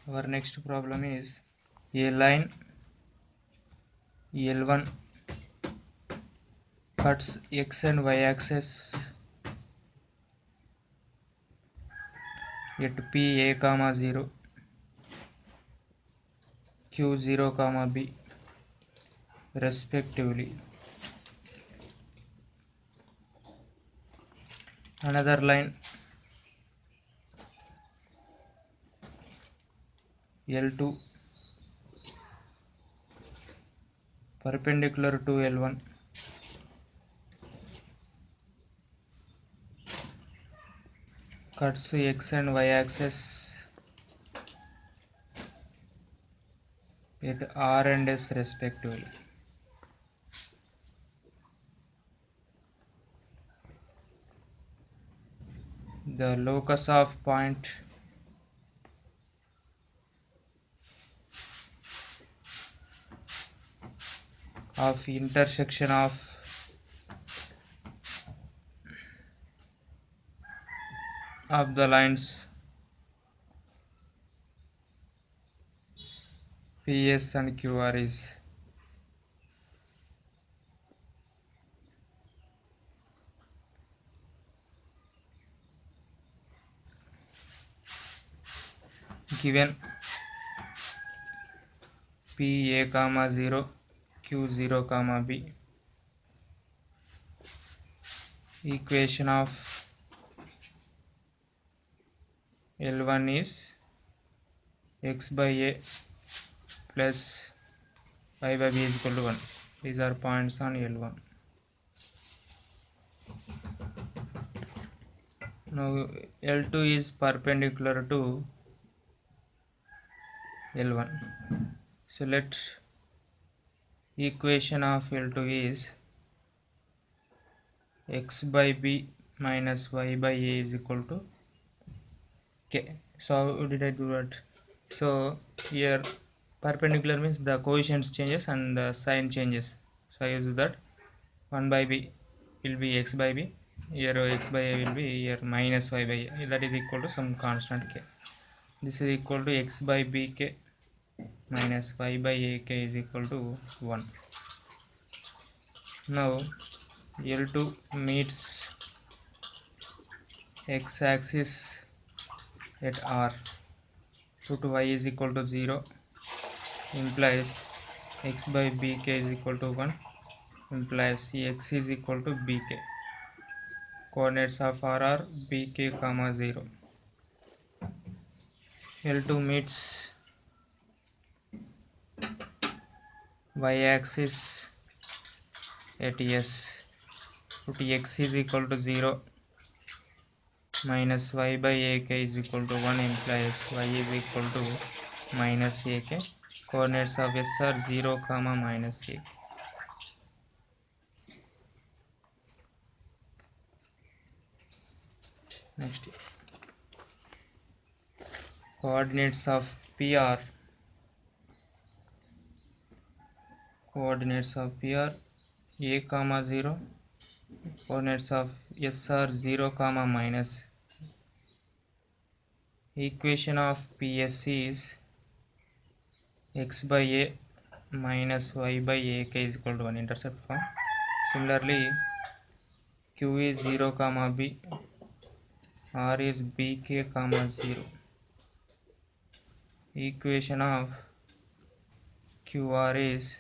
Our next problem is a line L1 cuts x and y axis at P a comma 0, Q 0 comma B respectively. Another line L2 perpendicular to L1 cuts x and y axis at R and S respectively. The locus of point of intersection of the lines PS and QR is given P a comma 0, Q 0 comma B. Equation of L1 is x by a plus y by b is equal to 1. These are points on L1. Now L2 is perpendicular to L1. So let equation of L2 is x by b minus y by a is equal to k. So how did I do that? So here perpendicular means the coefficients changes and the sign changes. So I use that 1 by b will be x by b. Here x by a will be here minus y by a. That is equal to some constant k. This is equal to x by bk minus y by ak is equal to 1. Now L2 meets x axis at R. Put y is equal to 0 implies x by bk is equal to 1 implies x is equal to bk. Coordinates of R are bk comma 0. L2 meets y axis at S. Put x is equal to 0 minus y by ak is equal to 1 implies y is equal to minus ak. Coordinates of S are 0 comma minus ak. Next, coordinates of P are a comma 0. Coordinates of S are 0 comma minus. Equation of PS is x by a minus y by ak is equal to 1, intercept form. Similarly, Q is 0 comma b, R is bk comma 0. Equation of QR is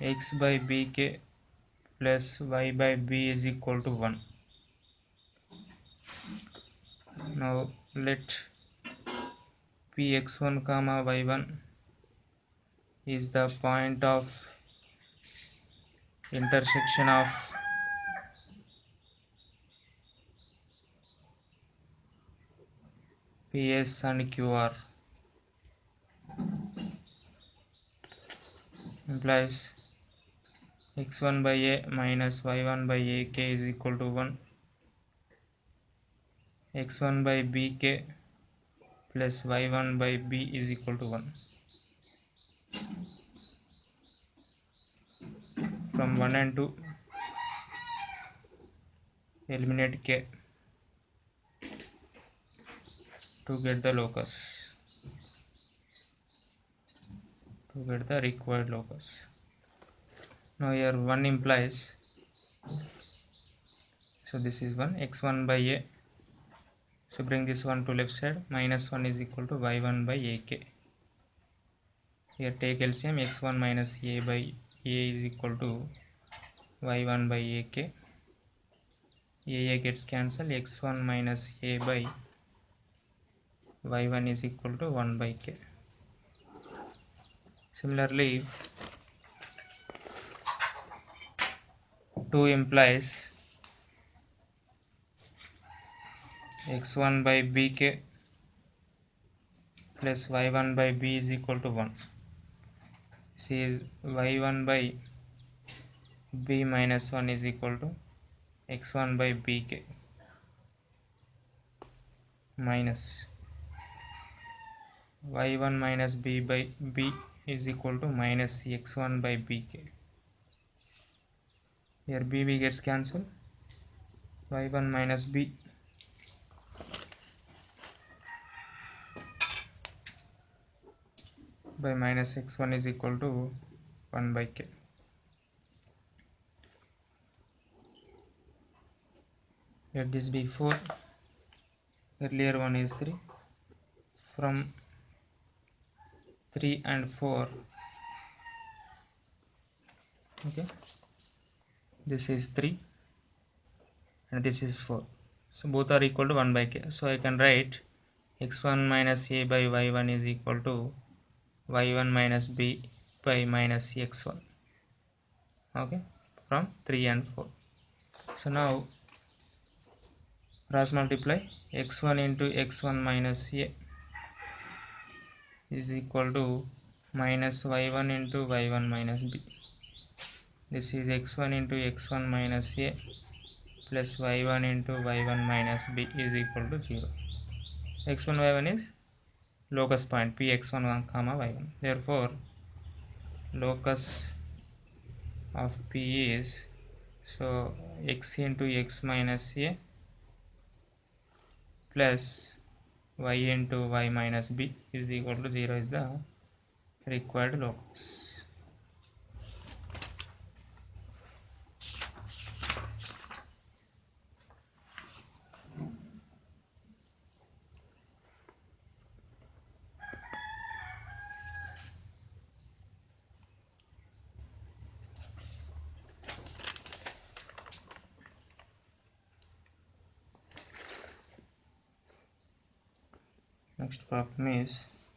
x by bk plus y by b is equal to 1. Now let px1 comma y1 is the point of intersection of PS and QR. Implies x1 by a minus y1 by ak is equal to 1. X1 by bk plus y1 by b is equal to 1. From 1 and 2 eliminate k to get the locus. to get the required locus. Now here 1 implies, so this is 1 x1 by a, so bring this one to left side, minus 1 is equal to y1 by ak. Here take LCM, x1 minus a by a is equal to y1 by ak. A gets cancelled, x1 minus a by y1 is equal to 1 by k. Similarly 2 implies x1 by bk plus y1 by b is equal to 1. This is y1 by b minus 1 is equal to x1 by bk minus y1 minus b by b is equal to minus x1 by bk. Here b gets cancelled, y1 minus b by minus x1 is equal to 1 by k. Let this be 4. Earlier one is 3. From 3 and 4, okay, this is 3 and this is 4, so both are equal to 1 by k. So I can write x1 minus a by y1 is equal to y1 minus b by minus x1, okay, from 3 and 4. So now cross multiply, x1 into x1 minus a is equal to minus y1 into y1 minus b. This is x1 into x1 minus a plus y1 into y1 minus b is equal to 0. x1 y1 is locus point px1 comma y1. Therefore locus of p is, so x into x minus a plus y into y minus b is equal to 0 is the required locus. Next problem is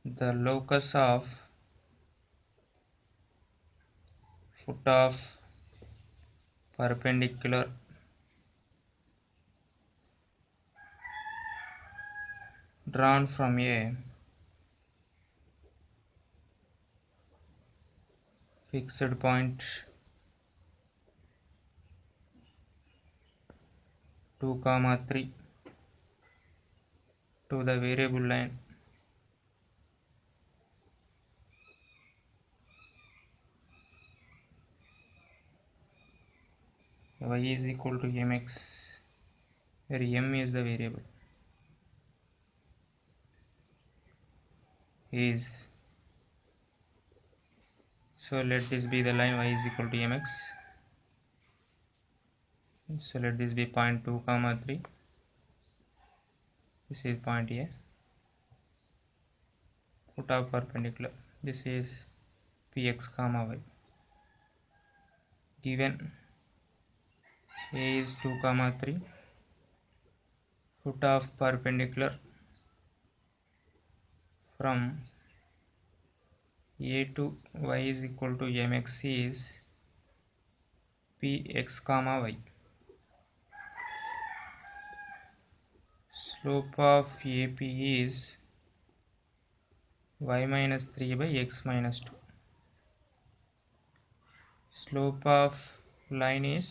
the locus of foot of perpendicular drawn from a fixed point 2, 3 to the variable line y is equal to mx, where m is the variable, is, so let this be the line y is equal to mx. So let this be point 2, 3. This is point A. Foot of perpendicular. This is px comma y. Given A is 2, 3. Foot of perpendicular from A to y is equal to mx is px comma y. Slope of AP is y minus 3 by x minus 2. Slope of line is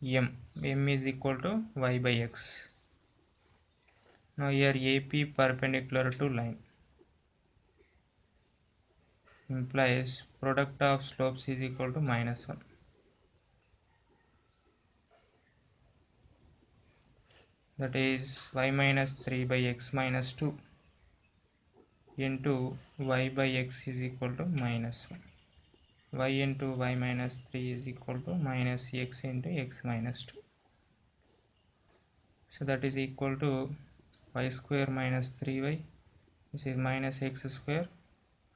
m is equal to y by x. Now here AP perpendicular to line implies product of slopes is equal to minus 1. That is y minus 3 by x minus 2 into y by x is equal to minus 1. Y into y minus 3 is equal to minus x into x minus 2. So that is equal to y square minus 3y. This is minus x square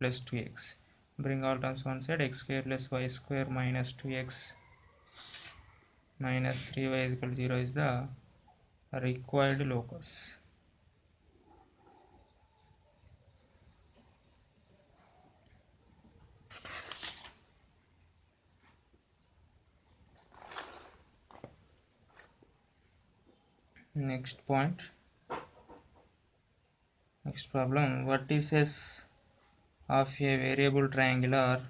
plus 2x. Bring all terms one side. X square plus y square minus 2x minus 3y is equal to 0 is the required locus. Next problem, vertices of a variable triangle are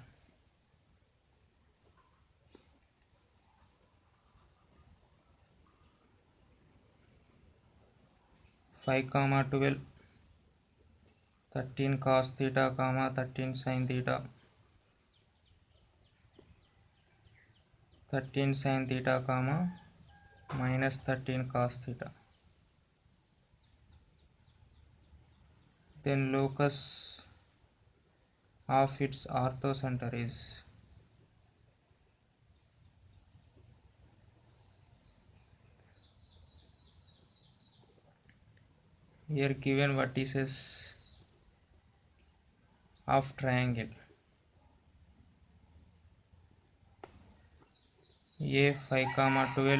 5, 12, 13 cos theta, 13 sin theta, 13 sin theta, minus 13 cos theta. Then locus of its orthocenter is here given vertices of triangle A 5, 12,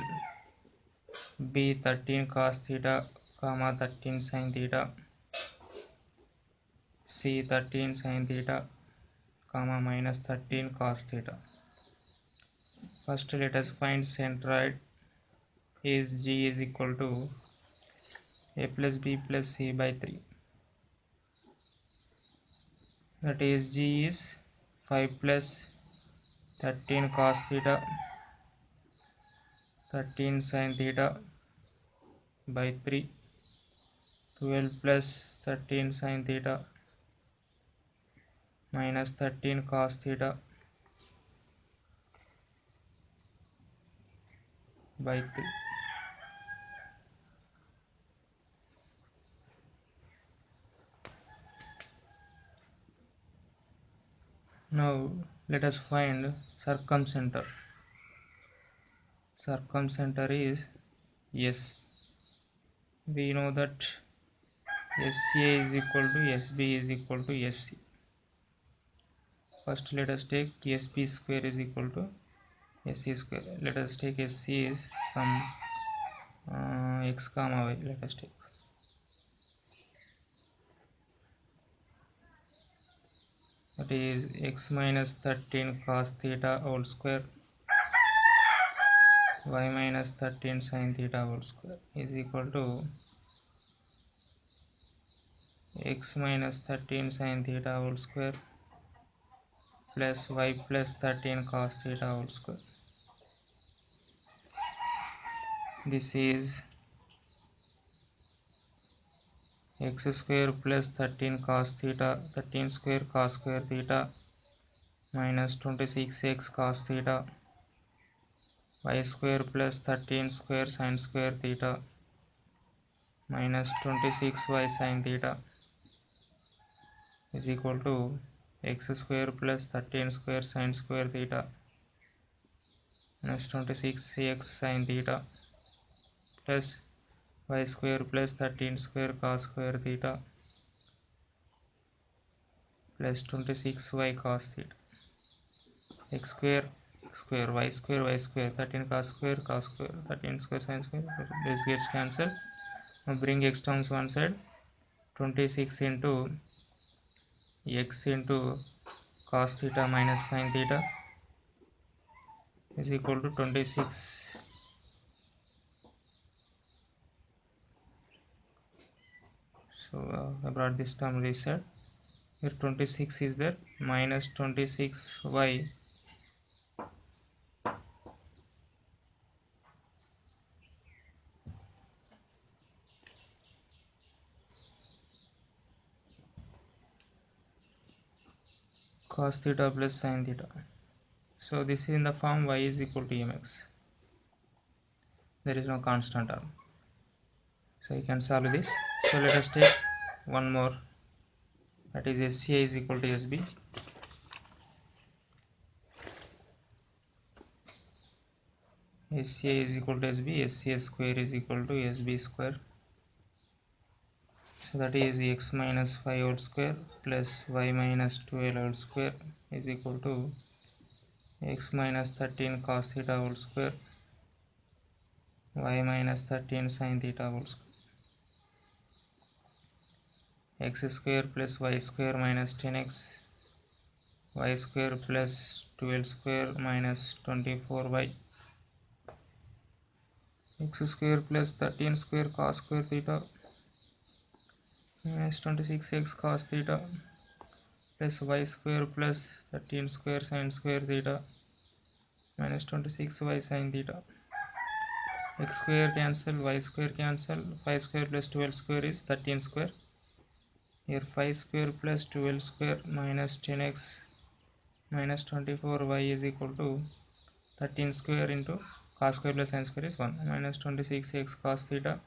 B 13 cos theta, 13 sin theta, C 13 sin theta, minus 13 cos theta. First let us find centroid is G is equal to A plus B plus C by 3. That is G is 5 plus 13 cos theta, 13 sin theta by 3, 12 plus 13 sin theta minus 13 cos theta by 3. Now let us find circumcenter. Circumcenter is S. We know that SA is equal to SB is equal to SC. First let us take SB square is equal to SC square. Let us take SC is some x comma y. Let us take. That is x minus 13 cos theta whole square y minus 13 sin theta whole square is equal to x minus 13 sin theta whole square plus y plus 13 cos theta whole square. This is x square plus 13 cos theta, 13 square cos square theta minus 26x cos theta, y square plus 13 square sin square theta minus 26y sin theta is equal to x square plus 13 square sin square theta minus 26x sin theta plus y square plus 13 square cos square theta plus 26y cos theta. X square y square 13 cos square 13 square sin square. This gets cancelled. Now bring x terms one side. 26 into x into cos theta minus sin theta is equal to 26. So I brought this term reset. Here 26 is there, minus 26y cos theta plus sin theta. So this is in the form y is equal to mx. There is no constant term. So you can solve this. So let us take one more that is SCA is equal to SB. SCA is equal to SB, SCA square is equal to SB square. So that is x minus 5 whole square plus y minus 12 whole square is equal to x minus 13 cos theta whole square, y minus 13 sin theta whole square. X square plus y square minus 10x, y square plus 12 square minus 24y, x square plus 13 square cos square theta minus 26x cos theta plus y square plus 13 square sin square theta minus 26y sin theta. X square cancel, y square cancel, 5 square plus 12 square is 13 square. Here 5 square plus 12 square minus 10x minus 24y is equal to 13 square into cos square plus sin square is 1 minus 26x cos theta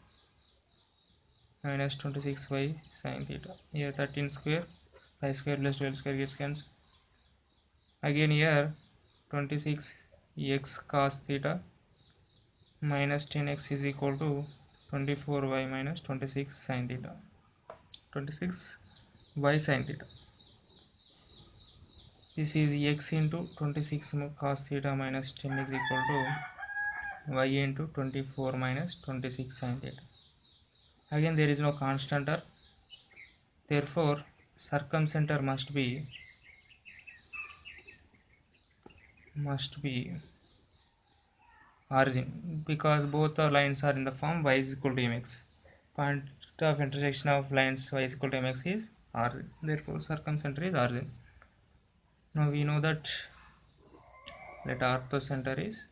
minus 26y sin theta. Here 13 square, 5 square plus 12 square gets cancelled. Again here 26x cos theta minus 10x is equal to 24y minus 26 sin theta, 26y sin theta. This is x into 26 cos theta minus 10 is equal to y into 24 minus 26 sin theta. Again there is no constant term, therefore circumcenter must be origin, because both the lines are in the form y is equal to mx. Point of intersection of lines y is equal to mx is origin, therefore circumcenter is origin. Now we know that let orthocenter is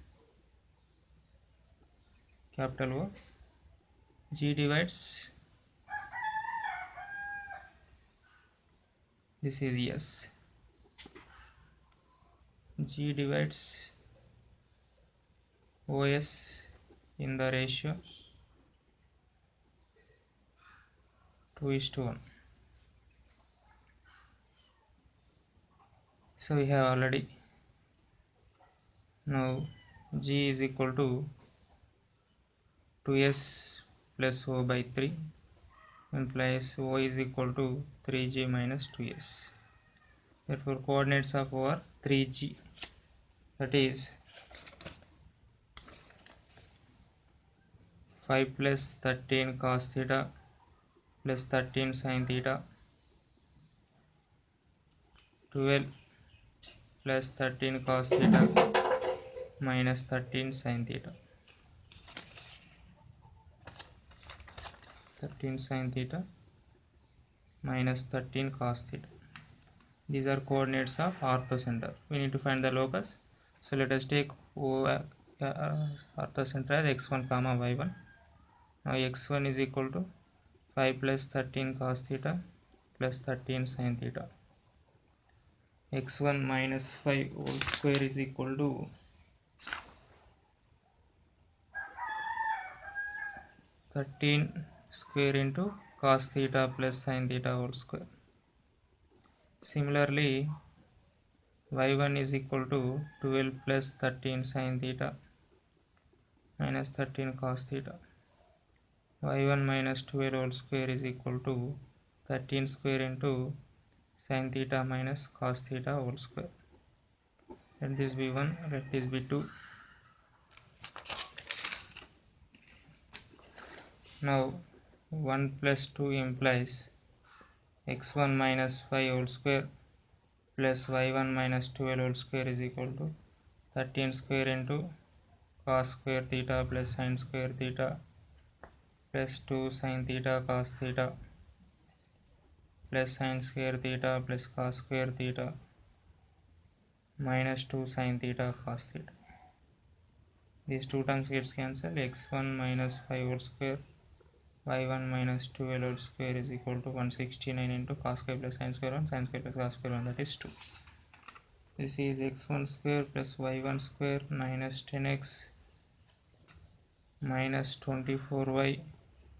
capital O, G divides, this is yes, G divides OS in the ratio 2:1. So we have already now G is equal to 2s plus O by 3 implies O is equal to 3G minus 2s. Therefore coordinates of O are 3G, that is 5 plus 13 cos theta plus 13 sin theta, 12 plus 13 cos theta minus 13 sin theta, 13 sin theta minus 13 cos theta. These are coordinates of orthocenter. We need to find the locus. So let us take orthocenter as x1 comma y1. Now x1 is equal to 5 plus 13 cos theta plus 13 sin theta. x1 minus 5 whole square is equal to 13 square into cos theta plus sin theta whole square. Similarly y1 is equal to 12 plus 13 sin theta minus 13 cos theta. y1 minus 12 whole square is equal to 13 square into sin theta minus cos theta whole square. Let this be 1, let this be 2. Now 1 plus 2 implies x1 minus 5 whole square plus y1 minus 12 whole square is equal to 13 square into cos square theta plus sin square theta plus 2 sin theta cos theta plus sin square theta plus cos square theta minus 2 sin theta cos theta. These two terms gets cancelled. x1 minus 5 whole square y1 minus 12 whole square is equal to 169 into cos square plus sin square 1 sin square plus cos square 1, that is 2. This is x1 square plus y1 square minus 10x minus 24y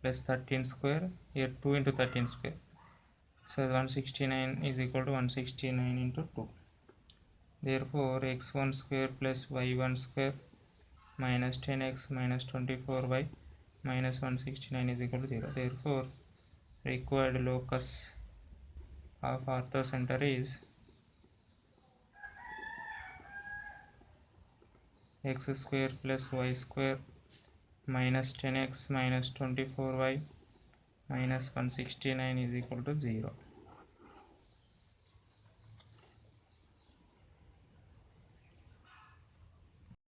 plus 13 square, here 2 into 13 square So 169 is equal to 169 into 2. Therefore x1 square plus y1 square minus 10x minus 24y minus 169 is equal to 0. Therefore required locus of orthocenter is x square plus y square minus 10x minus 24y minus 169 is equal to 0.